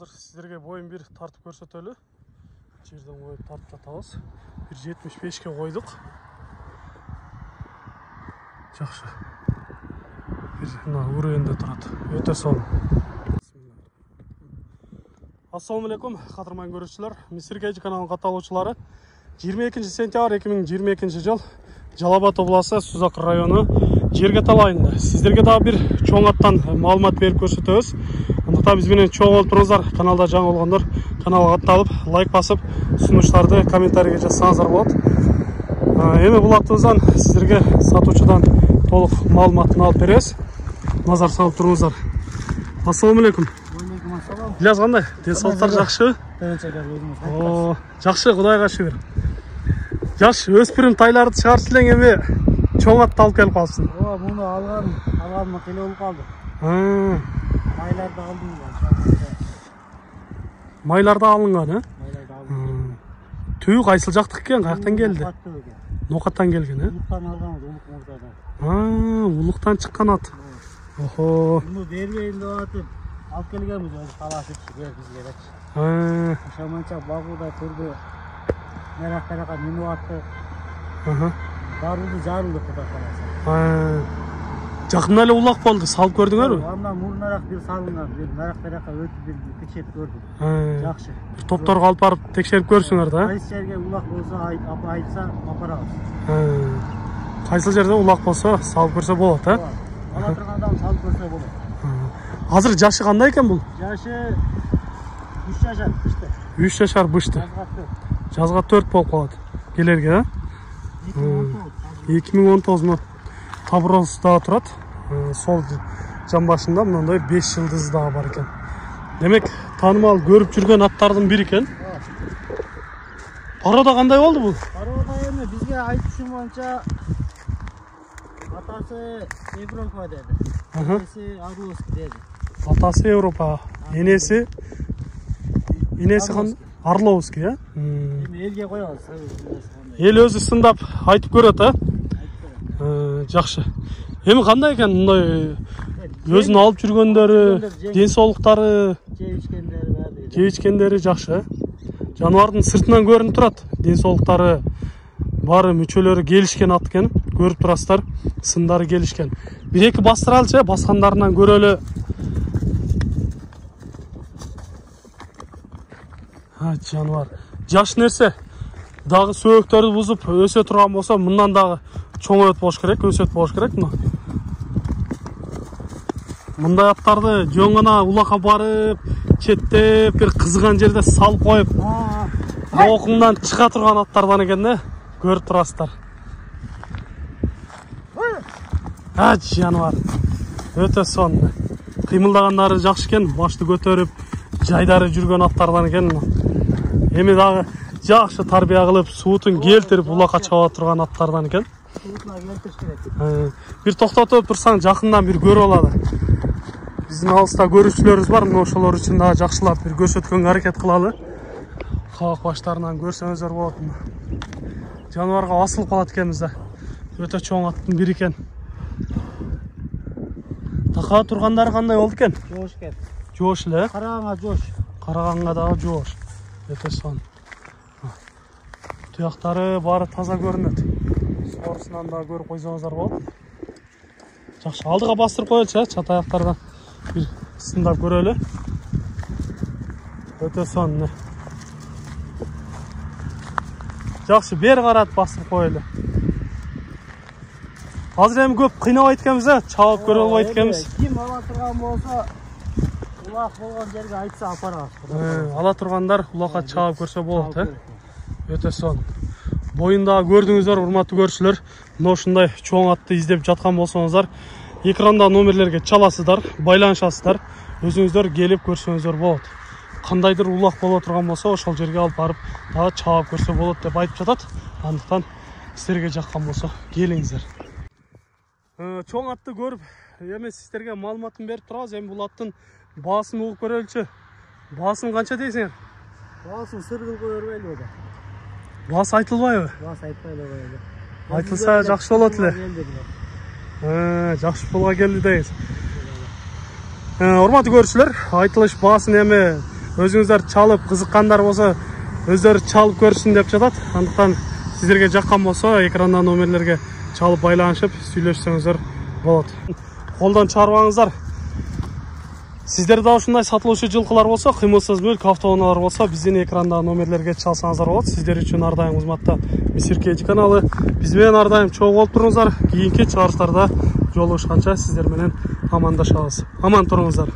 Hazır sizlerге boyun bir tartып көрсөтөлү. Жерден коюп тартып жатабыз. 1.75 койдук. Жакшы. Мына уренде турат. Өтө сонун. Assalamu alaikum, кадырман көрүүчүлөр. Мистер Кейджи каналынын катталуучулары. 22 сентябрь 2022 жыл Жалал-Абад обласы Сузак району Жергетал айында. Сиздерге дагы бир чоң аттан маалымат берип көрсөтөбүз. Андыктан биз менен чоң болуп туруңуздар. Каналда жаңы болгондор каналга катталып, лайк басып, сунуштарды комментарийге жазсаңыздар болот. Эми бул аттыбыздан сиздерге сатуучудан толук маалыматын алып беребиз. Назар салып туруңуздар. Ассаламу алейкум. Билаз кандай? Денсаулыктар жакшыбы? Жакшы, Кудайга шүгүр. Жаш өспүрүм тайларды чыгарып элең эми чоң атты алып келип калыпсың. Ооба, муну алганым келе болуп калды. Майларды алдым. Майларда алынган, Майларды алдым. Түйү кайсыл жактык экен, каяктан келди? Нокаттан келген, Улуктан алганбыз, Улук мурзадан. Улуктан чыккан ат. Охо. Муну бербейин деп атып, алып келгенбиз, өзү талашып бизге берчи. Ошомонча багууда турду. Мерак-меракка минип атты. Барууну жарылды Кудай кааласа. Жакында эле улак болду, салып көрдүңөрбү? Андан мурунураак бир салынган, бир мерак-меракка өтүп бир текшерип көрдүм. Жакшы. Бир топторго алып барып текшерип көрсүңөр да? Кайсы жерге улак болсо айтса апарабыз. Кайсы жерде улак болсо салып көрсө болот, Ала турганда салып көрсө болот. Азыр жашы кандай экен бул? Жашы 3 жашар бышты. 3 жашар бышты. Жазга 4 болуп калат. Келерге, 2019 Таброзда турат. Сол жан башында мындай 5 жылдыз дагы бар экен. Демек, таанымал көрүп жүргөн аттардын бири экен. Парода кандай болду бул? Парода эми бизге айтышым боюнча атасы Европа деди. Энеси Орловский деди. Атасы Европа, энеси Орловский, Эми элге коебуз. Эл өзү сындап айтып көрөт, Жакшы. Эми кандай экен мындай өзүн алып жүргөндөрү, денсаулыктары, жеп ичкендери жакшы. Жаныбардын сыртынан көрүнүп турат. Денсаулыктары баары мүчөлөрү келишкен ат экен. Көрүп турасыздар, сындары келишкен. Бир-эки бастыралычы, баскандарынан көрөлү. Жаныбар. Жаш нерсе. Дагы сөөктөрдү бузуп өсө турган болсо, мындан дагы чоң өт болуш керек, өсөт болуш керек. Мындай аттарды жөн гана улакка барып, четтеп, бир кызыган жерде салып коюп, окуңдан чыга турган аттардан экен, көрүп турасыздар. Жаныбар. Өтө сонун. Кыймылдагандары жакшы экен, башты көтөрүп, жайдары жүргөн аттардан экен. Эми дагы жакшы тарбия кылып, суутун келтирип, улакка чаба турган аттардан экен. Суутуна келтириш керек. Бир токтотуп турсаң, жакындан бир көрүп алады. Биздин алыста көрүүчүлөрүбүз бар, ошолор үчүн дагы жакшылап бир көрсөткөнгө аракет кылалы. Кабак баштарынан көрсөңүздөр болот. Жаныбарга басылып калат экенбиз да. Өтө чоң аттын бири экен. Така тургандары кандай болду экен? Жоош экен. Жоош эле? Караганга жоош. Караганга дагы жоош. Өтө сонун. Туяктары баары таза көрүнөт. Сорусунан да көрүп койсоңуздар болот. Жакшы, алдыга бастырып коелучу, чат аяктардан бир сындап көрөлү. Өтө сонун. Жакшы, бери карат бастырып коелү. Азыр эми көп кыйнабайт экенбиз, чабып көрө албайт экенбиз. Ким ала турган болсо, улак болгон жерге айтса апарабыз. Ала тургандар улакка чабып көрсө болот, Өтө сонун. Боюнда көрдүңүздөр, урматтуу көрүүчүлөр. Мына ушундай чоң атты издеп жаткан болсоңуздар, экранда номерлерге чаласыздар, байланышасыздар. Өзүңүздөр келип көрсөңүздөр болот. Кандайдыр улак боло турган болсо, ошол жерге алып барып, дагы чабып көрсө болот деп айтып жатат. Андыктан сиздерге жаккан болсо, келиңиздер. Чоң атты көрүп, эми сиздерге маалыматын берип турабыз. Эми бул аттын баасын угуп көрөлүчү. Баасын канча дейсиңер? Баасын сыр кылып көрбөйлү да. Баас айтылбайбы? Баас айтпайлы коелу. Айтылса жакшы болот эле. Жакшы пулга келди дейсиз. Урматтуу көрүүчүлөр, айтылыш баасын эми өзүңүздөр чалып кызыккандар болсо өздөрү чалып көрсүн деп жатат. Андыктан сиздерге жаккан болсо экрандан номерлерге чалып байланышып сүйлөшсөңүздөр болот. Колдон чыгарбаңыздар. Сиздерде ушундай сатылуучу жылкылар болсо, кыймылсыз мүлк, автоунаалар болсо, биздин экрандагы номерлерге чалсаңыздар болот. Сиздер үчүн ар дайым кызматта Мисир Кейджи каналы. Биз менен ар дайым чогуу болуп туруңуздар. Кийинки чыгарыштарда жолугушканча сиздер менен амандашабыз. Аман туруңуздар.